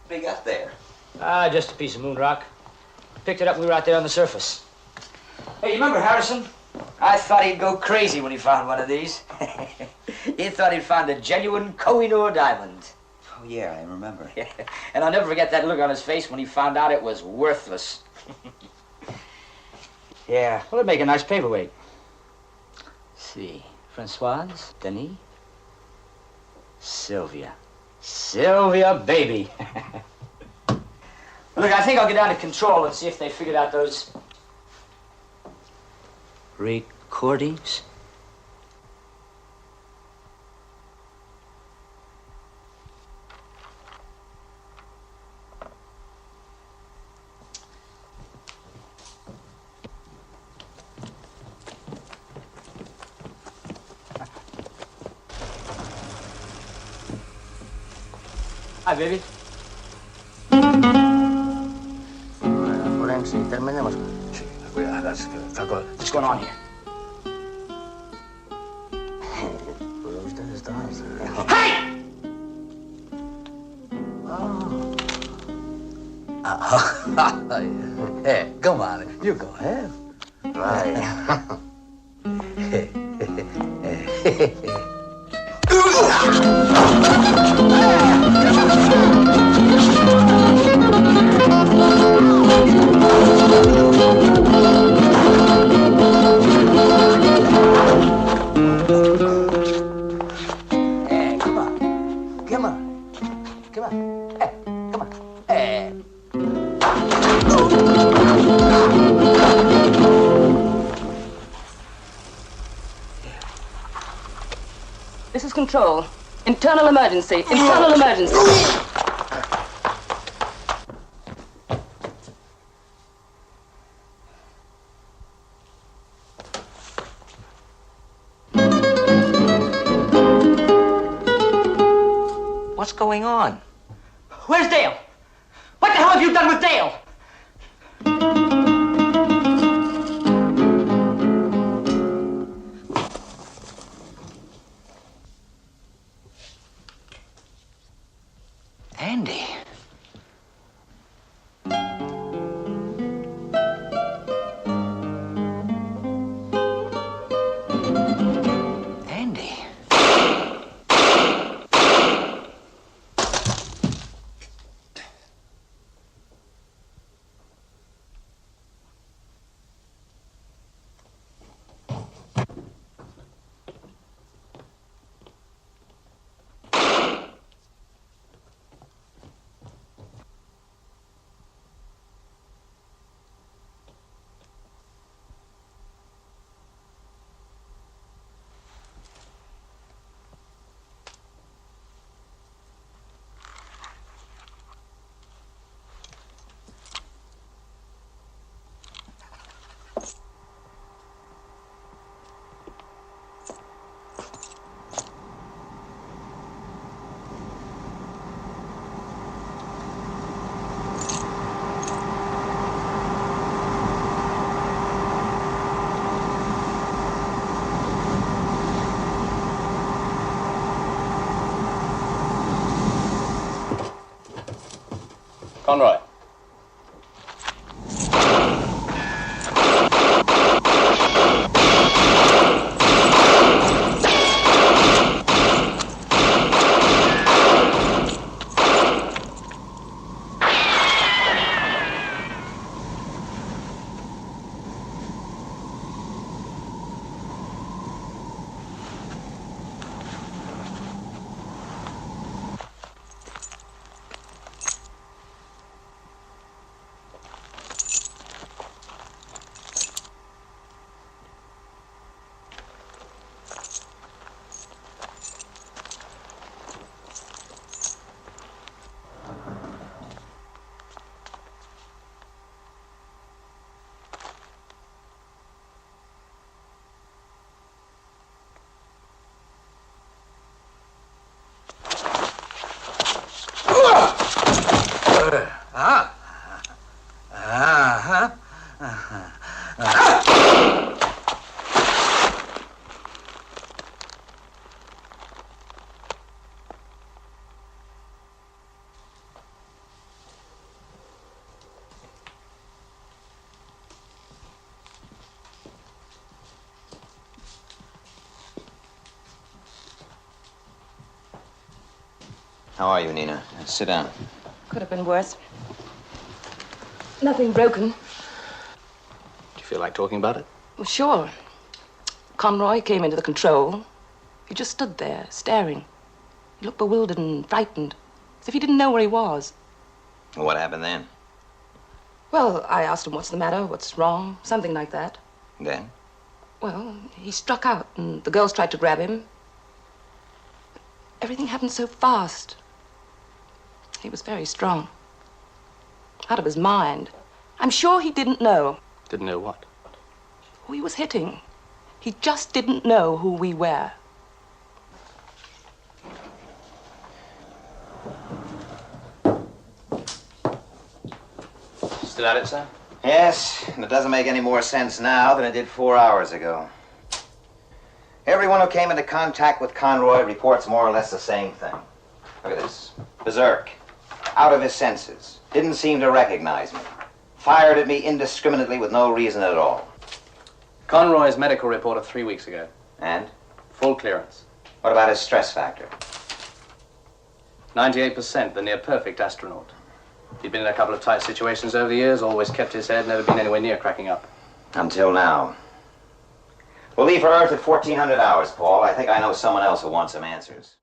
What do you got there? Ah, just a piece of moon rock. Picked it up when we were out there on the surface. Hey, you remember Harrison? I thought he'd go crazy when he found one of these. He thought he'd found a genuine Koh-i-Noor diamond. Oh, yeah, I remember. Yeah. And I'll never forget that look on his face when he found out it was worthless. Yeah, well, it'd make a nice paperweight. Let's see, Francoise, Denis, Sylvia. Sylvia, baby. Look, I think I'll get down to control and see if they figured out those recordings. Hi, baby. Sí, terminemos. Sí, What's going on here? Pues usted está... Hey! Hey, come on, you go ahead. Right. This is control. Internal emergency. Internal emergency. What's going on? Where's Dale? What the hell have you done with Dale? Andy. Andy. Conroy. How are you, Nina? Sit down. Could have been worse. Nothing broken. Do you feel like talking about it? Well, sure. Conroy came into the control. He just stood there, staring. He looked bewildered and frightened, as if he didn't know where he was. What happened then? Well, I asked him what's the matter, what's wrong, something like that. Then? Well, he struck out, and the girls tried to grab him. Everything happened so fast. He was very strong. Out of his mind. I'm sure he didn't know Didn't know what? who he was hitting. He just didn't know who we were. Still at it, sir? Yes, and it doesn't make any more sense now than it did 4 hours ago. Everyone who came into contact with Conroy reports more or less the same thing. Look at this. Berserk. Out of his senses. Didn't seem to recognize me. Fired at me indiscriminately with no reason at all. Conroy's medical report of 3 weeks ago. And? Full clearance. What about his stress factor? 98%, the near perfect astronaut. He'd been in a couple of tight situations over the years, always kept his head, never been anywhere near cracking up. Until now. We'll leave for Earth at 1400 hours, Paul. I think I know someone else who wants some answers.